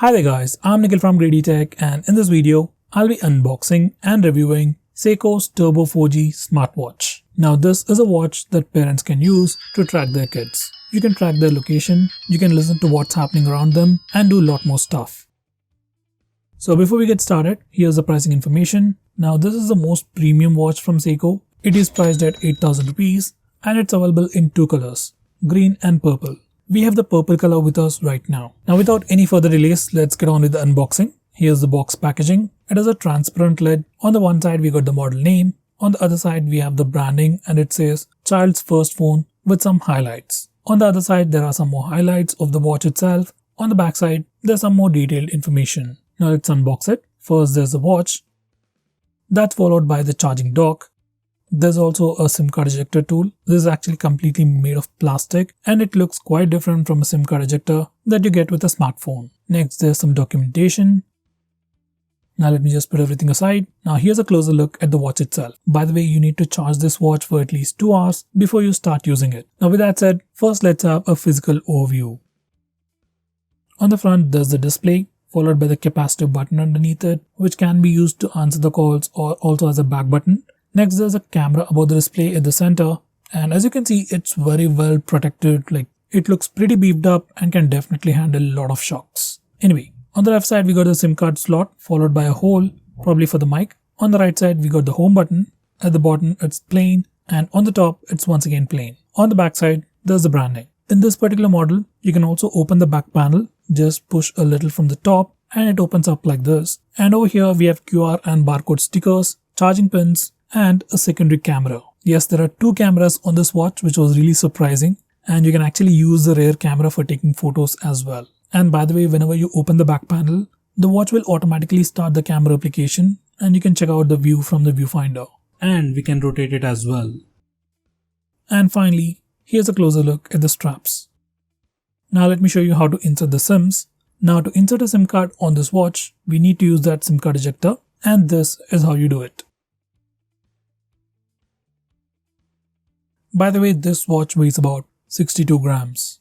Hi there guys, I'm Nikhil from GreedyTech, and in this video, I'll be unboxing and reviewing Sekyo's Turbo 4G smartwatch. Now this is a watch that parents can use to track their kids. You can track their location, you can listen to what's happening around them, and do a lot more stuff. So before we get started, here's the pricing information. Now this is the most premium watch from Sekyo. It is priced at 8,000 rupees and it's available in two colors, green and purple. We have the purple color with us right now. Now without any further delays, let's get on with the unboxing. Here's the box packaging. It has a transparent lid. On the one side we got the model name. On the other side we have the branding and it says child's first phone with some highlights. On the other side there are some more highlights of the watch itself. On the back side there's some more detailed information. Now let's unbox it. First there's the watch. That's followed by the charging dock. There's also a SIM card ejector tool. This is actually completely made of plastic and it looks quite different from a SIM card ejector that you get with a smartphone. Next there's some documentation. Now let me just put everything aside. Now here's a closer look at the watch itself. By the way, you need to charge this watch for at least 2 hours before you start using it. Now with that said, first let's have a physical overview. On the front there's the display, followed by the capacitive button underneath it, which can be used to answer the calls or also as a back button. Next there's a camera above the display at the center, and as you can see it's very well protected, like it looks pretty beefed up and can definitely handle a lot of shocks. Anyway, on the left side we got the SIM card slot followed by a hole, probably for the mic. On the right side we got the home button. At the bottom it's plain and on the top it's once again plain. On the back side there's the branding. In this particular model you can also open the back panel, just push a little from the top and it opens up like this. And over here we have QR and barcode stickers, charging pins, and a secondary camera. Yes, there are two cameras on this watch, which was really surprising, and you can actually use the rear camera for taking photos as well. And by the way, whenever you open the back panel, the watch will automatically start the camera application and you can check out the view from the viewfinder. And we can rotate it as well. And finally, here's a closer look at the straps. Now let me show you how to insert the SIMs. Now to insert a SIM card on this watch, we need to use that SIM card ejector, and this is how you do it. By the way, this watch weighs about 62 grams.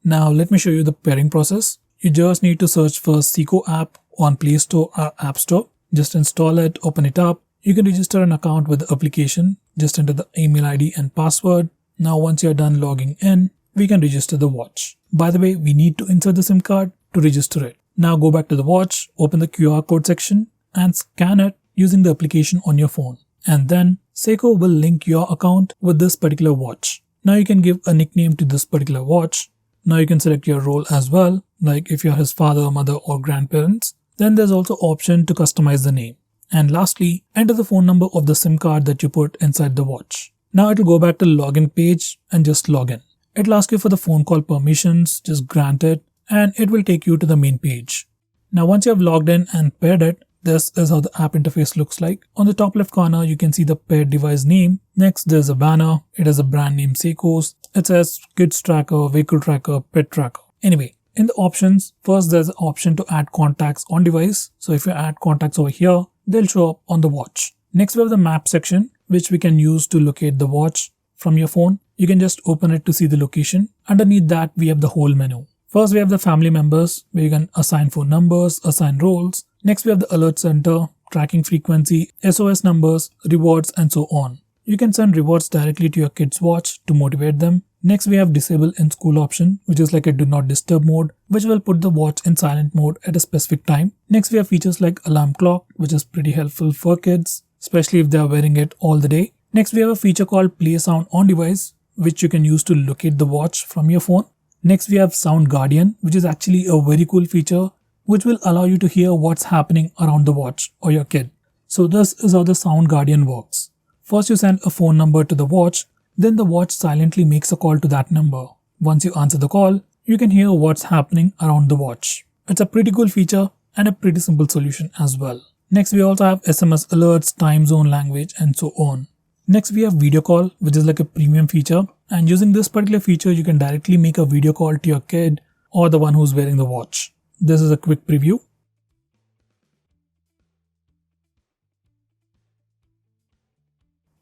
Now let me show you the pairing process. You just need to search for Sekyo app on Play Store or App Store. Just install it, open it up. You can register an account with the application. Just enter the email ID and password. Now once you're done logging in, we can register the watch. By the way, we need to insert the SIM card to register it. Now go back to the watch, open the QR code section and scan it using the application on your phone. And then Sekyo will link your account with this particular watch. Now you can give a nickname to this particular watch. Now you can select your role as well, like if you're his father, mother or grandparents. Then there's also option to customize the name. And lastly, enter the phone number of the SIM card that you put inside the watch. Now it will go back to the login page and just log in. It will ask you for the phone call permissions, just grant it and it will take you to the main page. Now once you have logged in and paired it, this is how the app interface looks like. On the top left corner, you can see the paired device name. Next, there's a banner. It has a brand name Sekyo's. It says kids tracker, vehicle tracker, pet tracker. Anyway, in the options, first there's an option to add contacts on device. So if you add contacts over here, they'll show up on the watch. Next, we have the map section, which we can use to locate the watch from your phone. You can just open it to see the location. Underneath that, we have the whole menu. First, we have the family members, where you can assign phone numbers, assign roles. Next, we have the alert center, tracking frequency, SOS numbers, rewards and so on. You can send rewards directly to your kids' watch to motivate them. Next, we have disable in school option, which is like a do not disturb mode, which will put the watch in silent mode at a specific time. Next, we have features like alarm clock, which is pretty helpful for kids, especially if they are wearing it all the day. Next, we have a feature called play sound on device, which you can use to locate the watch from your phone. Next, we have Sound Guardian, which is actually a very cool feature which will allow you to hear what's happening around the watch or your kid. So this is how the Sound Guardian works. First you send a phone number to the watch, then the watch silently makes a call to that number. Once you answer the call, you can hear what's happening around the watch. It's a pretty cool feature and a pretty simple solution as well. Next we also have SMS alerts, time zone, language and so on. Next we have video call, which is like a premium feature, and using this particular feature you can directly make a video call to your kid or the one who's wearing the watch. This is a quick preview.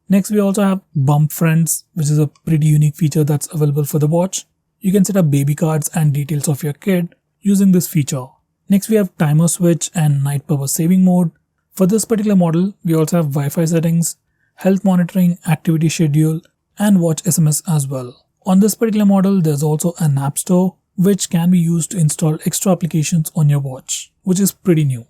Next we also have Bump Friends, which is a pretty unique feature that's available for the watch. You can set up baby cards and details of your kid using this feature. Next we have timer switch and night power saving mode. For this particular model, we also have Wi-Fi settings, health monitoring, activity schedule, and watch SMS as well. On this particular model, there's also an app store which can be used to install extra applications on your watch, which is pretty new.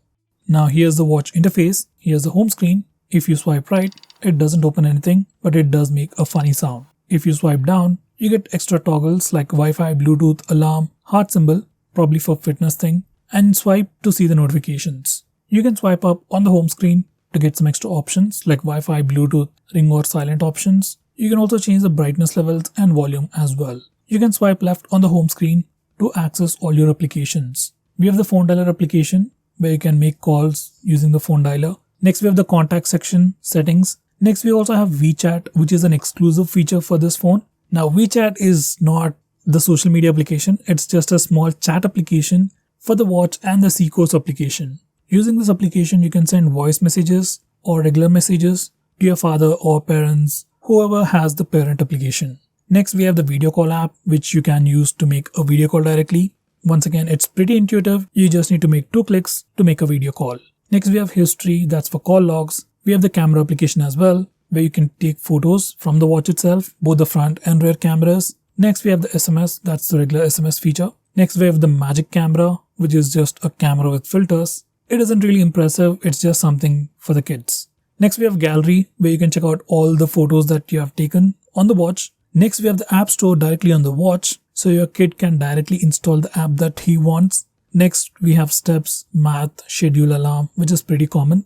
Now here's the watch interface. Here's the home screen. If you swipe right, it doesn't open anything, but it does make a funny sound. If you swipe down, you get extra toggles like Wi-Fi, Bluetooth, alarm, heart symbol, probably for fitness thing, and swipe to see the notifications. You can swipe up on the home screen to get some extra options like Wi-Fi, Bluetooth, ring or silent options. You can also change the brightness levels and volume as well. You can swipe left on the home screen to access all your applications. We have the phone dialer application where you can make calls using the phone dialer. Next we have the contact section settings. Next we also have WeChat, which is an exclusive feature for this phone. Now WeChat is not the social media application, it's just a small chat application for the watch and the Sekyo application. Using this application, you can send voice messages or regular messages to your father or parents, whoever has the parent application. Next, we have the video call app, which you can use to make a video call directly. Once again, it's pretty intuitive. You just need to make 2 clicks to make a video call. Next, we have history, that's for call logs. We have the camera application as well, where you can take photos from the watch itself, both the front and rear cameras. Next, we have the SMS, that's the regular SMS feature. Next, we have the magic camera, which is just a camera with filters. It isn't really impressive, it's just something for the kids. Next we have gallery, where you can check out all the photos that you have taken on the watch. Next we have the app store directly on the watch, so your kid can directly install the app that he wants. Next we have steps, math, schedule, alarm, which is pretty common.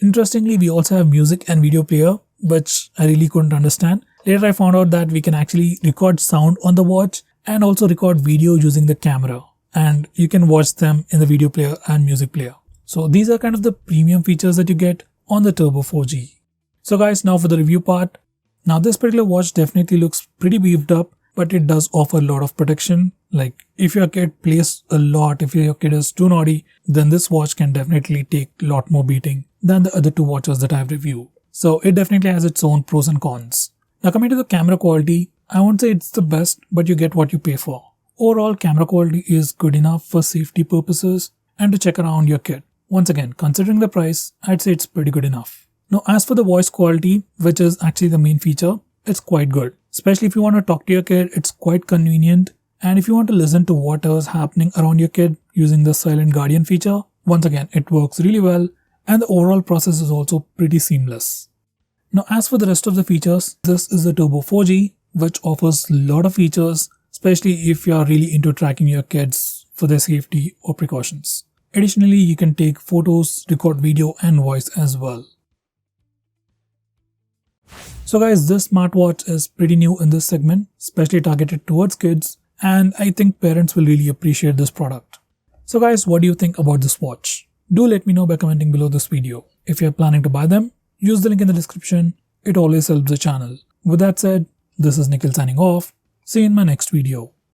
Interestingly, we also have music and video player, which I really couldn't understand. Later I found out that we can actually record sound on the watch and also record video using the camera. And you can watch them in the video player and music player. So these are kind of the premium features that you get on the Turbo 4G. So guys, now for the review part. Now this particular watch definitely looks pretty beefed up, but it does offer a lot of protection. Like if your kid plays a lot, if your kid is too naughty, then this watch can definitely take a lot more beating than the other 2 watches that I've reviewed. So it definitely has its own pros and cons. Now coming to the camera quality, I won't say it's the best, but you get what you pay for. Overall, camera quality is good enough for safety purposes and to check around your kid. Once again, considering the price, I'd say it's pretty good enough. Now, as for the voice quality, which is actually the main feature, it's quite good. Especially if you want to talk to your kid, it's quite convenient. And if you want to listen to whatever's happening around your kid using the Silent Guardian feature, once again, it works really well. And the overall process is also pretty seamless. Now, as for the rest of the features, this is the Turbo 4G, which offers a lot of features, especially if you are really into tracking your kids for their safety or precautions. Additionally, you can take photos, record video and voice as well. So guys, this smartwatch is pretty new in this segment, especially targeted towards kids, and I think parents will really appreciate this product. So guys, what do you think about this watch? Do let me know by commenting below this video. If you are planning to buy them, use the link in the description. It always helps the channel. With that said, this is Nikhil signing off. See you in my next video.